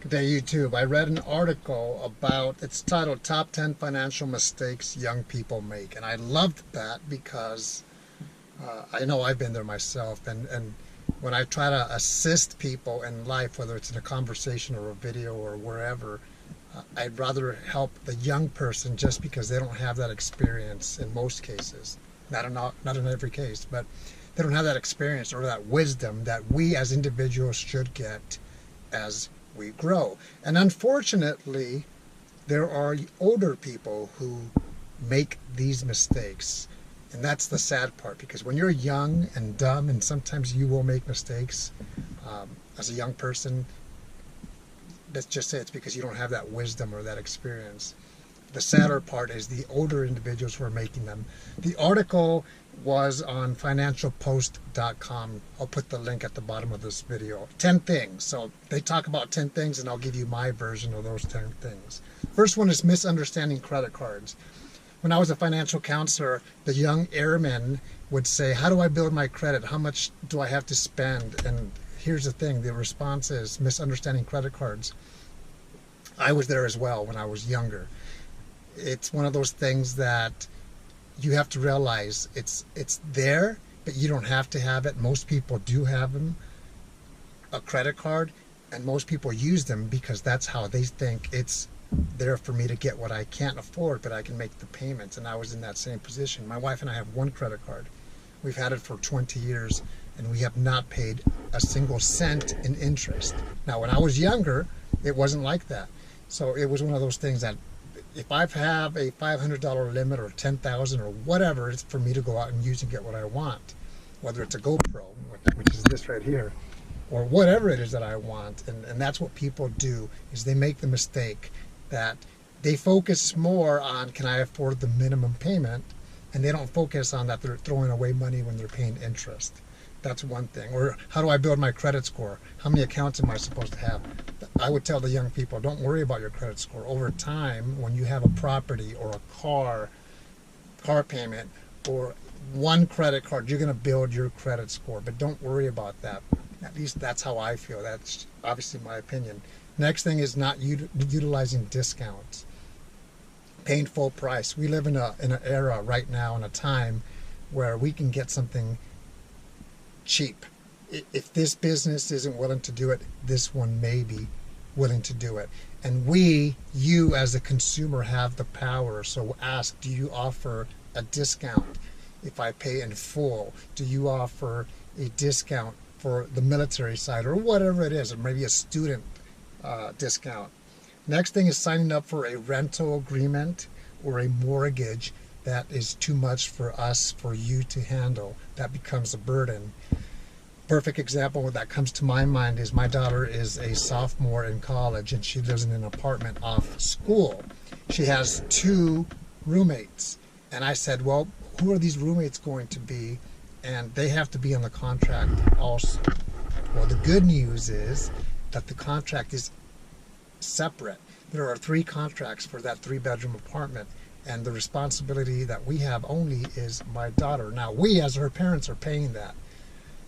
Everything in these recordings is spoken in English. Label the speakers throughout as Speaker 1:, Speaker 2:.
Speaker 1: Good day, YouTube. I read an article about, it's titled Top 10 Financial Mistakes Young People Make. And I loved that because I know I've been there myself. And when I try to assist people in life, whether it's in a conversation or a video or wherever, I'd rather help the young person just because they don't have that experience in most cases. Not in every case, but they don't have that experience or that wisdom that we as individuals should get as we grow. And unfortunately, there are older people who make these mistakes. And that's the sad part, because when you're young and dumb, and sometimes you will make mistakes as a young person, let's just say it's because you don't have that wisdom or that experience. The sadder part is the older individuals who are making them. The article was on financialpost.com. I'll put the link at the bottom of this video. 10 things. So they talk about 10 things, and I'll give you my version of those 10 things. First one is misunderstanding credit cards. When I was a financial counselor, the young airmen would say, how do I build my credit? How much do I have to spend? And here's the thing, the response is misunderstanding credit cards. I was there as well when I was younger. It's one of those things that you have to realize it's there, but you don't have to have it. Most people do have them, a credit card, and most people use them because that's how they think it's there for me to get what I can't afford, but I can make the payments. And I was in that same position. My wife and I have one credit card. We've had it for 20 years, and we have not paid a single cent in interest. Now, when I was younger, it wasn't like that. So it was one of those things that if I have a $500 limit or $10,000 or whatever, it's for me to go out and use and get what I want. Whether it's a GoPro, which is this right here, or whatever it is that I want. And that's what people do, is they make the mistake that they focus more on, can I afford the minimum payment? And they don't focus on that they're throwing away money when they're paying interest. That's one thing. Or how do I build my credit score? How many accounts am I supposed to have? I would tell the young people, don't worry about your credit score. Over time, when you have a property or a car payment, or one credit card, you're going to build your credit score. But don't worry about that. At least that's how I feel. That's obviously my opinion. Next thing is not utilizing discounts. Paying full price. We live in an era right now, in a time where we can get something cheap. If this business isn't willing to do it, this one may be willing to do it. And you as a consumer have the power. So ask, do you offer a discount if I pay in full? Do you offer a discount for the military side, or whatever it is, or maybe a student discount? Next thing is signing up for a rental agreement or a mortgage that is too much for you to handle. That becomes a burden. Perfect example that comes to my mind is my daughter is a sophomore in college, and she lives in an apartment off school. She has 2 roommates, and I said, well, who are these roommates going to be? And they have to be on the contract also. Well, the good news is that the contract is separate. There are 3 contracts for that 3-bedroom apartment, and the responsibility that we have only is my daughter. Now, we as her parents are paying that.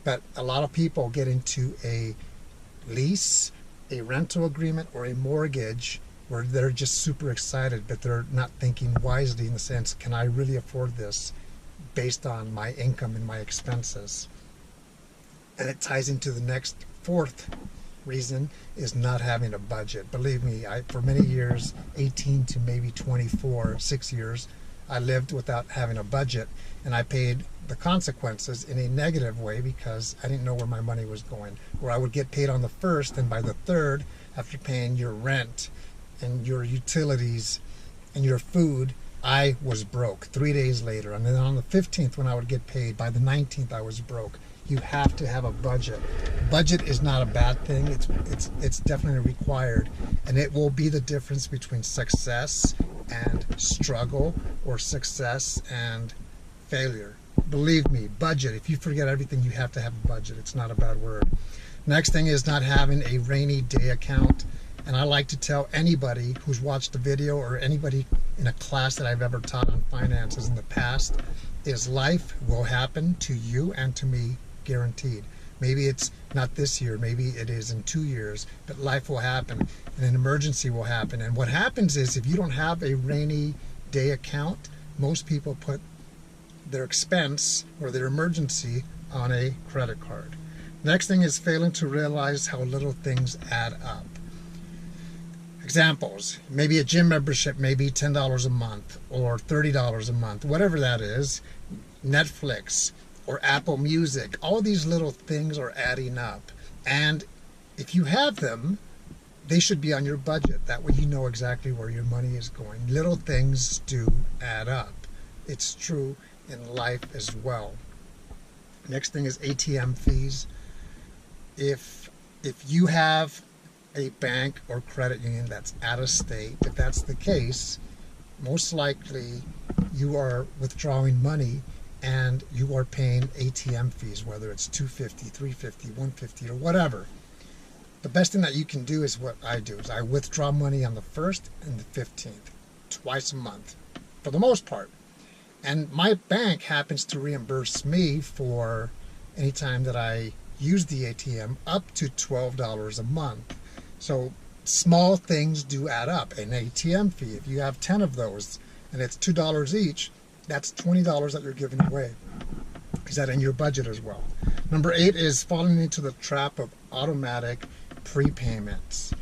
Speaker 1: But a lot of people get into a lease, a rental agreement, or a mortgage where they're just super excited, but they're not thinking wisely in the sense, can I really afford this based on my income and my expenses? And it ties into the next 4th reason, is not having a budget. Believe me, for many years, 18 to maybe 24, 6 years, I lived without having a budget, and I paid the consequences in a negative way because I didn't know where my money was going. Where I would get paid on the 1st, and by the 3rd, after paying your rent and your utilities and your food, I was broke 3 days later. And then on the 15th, when I would get paid, by the 19th, I was broke. You have to have a budget. Budget is not a bad thing. It's definitely required, and it will be the difference between success and struggle, or success and failure. Believe me, budget. If you forget everything, you have to have a budget. It's not a bad word. Next thing is not having a rainy day account. And I like to tell anybody who's watched the video, or anybody in a class that I've ever taught on finances in the past, is life will happen to you and to me, guaranteed. Maybe it's not this year, maybe it is in 2 years, but life will happen and an emergency will happen. And what happens is if you don't have a rainy day account, most people put their expense or their emergency on a credit card. Next thing is failing to realize how little things add up. Examples, maybe a gym membership may be $10 a month or $30 a month, whatever that is, Netflix or Apple Music. All these little things are adding up. And if you have them, they should be on your budget. That way you know exactly where your money is going. Little things do add up. It's true in life as well. Next thing is ATM fees. If you have a bank or credit union that's out of state, if that's the case, most likely you are withdrawing money and you are paying ATM fees, whether it's $250, $350, $150, or whatever. The best thing that you can do is what I do, is I withdraw money on the 1st and the 15th, twice a month, for the most part. And my bank happens to reimburse me for any time that I use the ATM up to $12 a month. So small things do add up. An ATM fee, if you have 10 of those and it's $2 each, that's $20 that you're giving away. Is that in your budget as well? Number 8 is falling into the trap of automatic prepayments.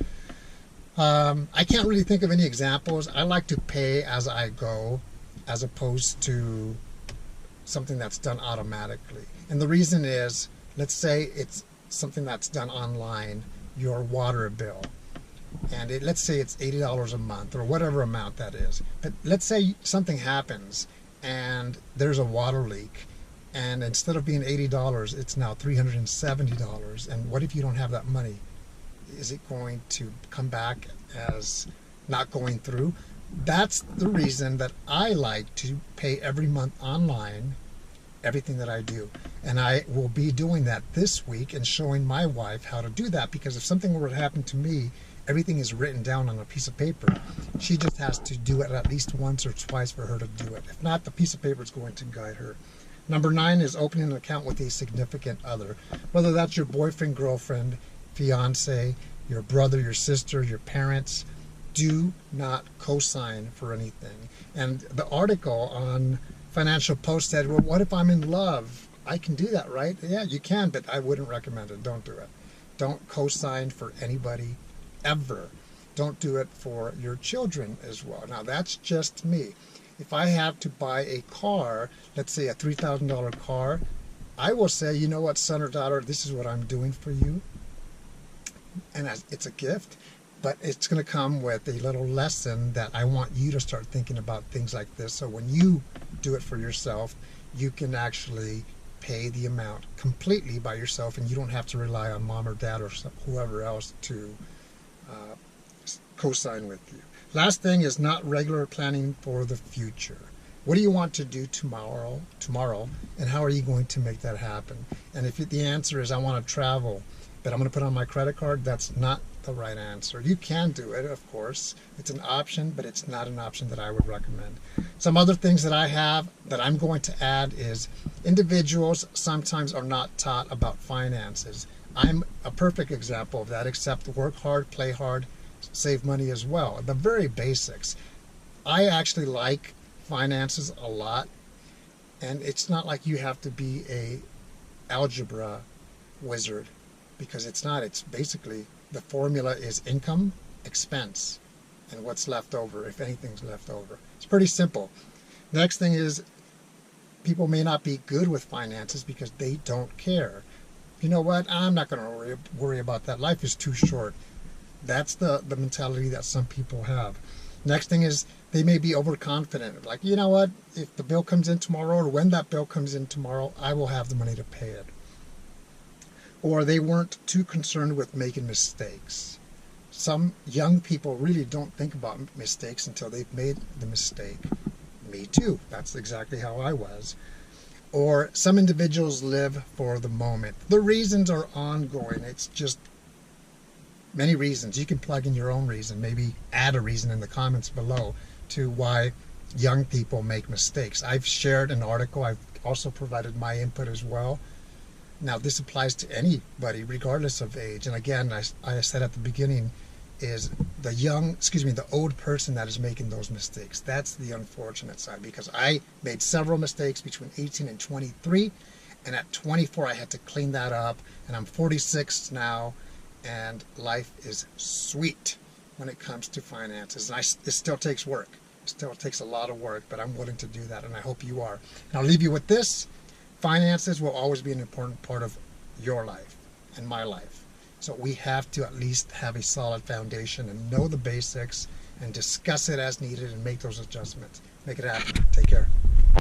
Speaker 1: I can't really think of any examples. I like to pay as I go as opposed to something that's done automatically. And the reason is, let's say it's something that's done online, your water bill, and let's say it's $80 a month or whatever amount that is. But let's say something happens and there's a water leak, and instead of being $80, it's now $370. And what if you don't have that money? Is it going to come back as not going through? That's the reason that I like to pay every month online everything that I do. And I will be doing that this week and showing my wife how to do that, because if something were to happen to me, everything is written down on a piece of paper. She just has to do it at least once or twice for her to do it. If not, the piece of paper is going to guide her. Number 9 is opening an account with a significant other, whether that's your boyfriend, girlfriend, fiance, your brother, your sister, your parents. Do not co-sign for anything. And the article on Financial Post said, well, what if I'm in love? I can do that, right? Yeah, you can, but I wouldn't recommend it. Don't do it. Don't co-sign for anybody ever. Don't do it for your children as well. Now, that's just me. If I have to buy a car, let's say a $3,000 car, I will say, you know what, son or daughter, this is what I'm doing for you. And it's a gift, but it's going to come with a little lesson that I want you to start thinking about things like this. So when you do it for yourself, you can actually pay the amount completely by yourself, and you don't have to rely on mom or dad or whoever else to co-sign with you. Last thing is not regular planning for the future. What do you want to do tomorrow, and how are you going to make that happen? And if the answer is I want to travel, but I'm going to put on my credit card, that's not the right answer. You can do it, of course. It's an option, but it's not an option that I would recommend. Some other things that I have that I'm going to add is individuals sometimes are not taught about finances. I'm a perfect example of that, except work hard, play hard, save money as well. The very basics. I actually like finances a lot, and it's not like you have to be a algebra wizard, because it's not. It's basically the formula is income, expense, and what's left over, if anything's left over. It's pretty simple. Next thing is people may not be good with finances because they don't care. You know what? I'm not going to worry about that. Life is too short. That's the mentality that some people have. Next thing is they may be overconfident. Like, you know what? If the bill comes in tomorrow, or when that bill comes in tomorrow, I will have the money to pay it. Or they weren't too concerned with making mistakes. Some young people really don't think about mistakes until they've made the mistake. Me too. That's exactly how I was. Or some individuals live for the moment. The reasons are ongoing. It's just many reasons. You can plug in your own reason, maybe add a reason in the comments below to why young people make mistakes. I've shared an article. I've also provided my input as well. Now, this applies to anybody, regardless of age. And again, I said at the beginning, is the old person that is making those mistakes. That's the unfortunate side, because I made several mistakes between 18 and 23. And at 24, I had to clean that up. And I'm 46 now, and life is sweet when it comes to finances. And it still takes work. It still takes a lot of work, but I'm willing to do that, and I hope you are. And I'll leave you with this. Finances will always be an important part of your life and my life. So we have to at least have a solid foundation and know the basics and discuss it as needed and make those adjustments. Make it happen. Take care.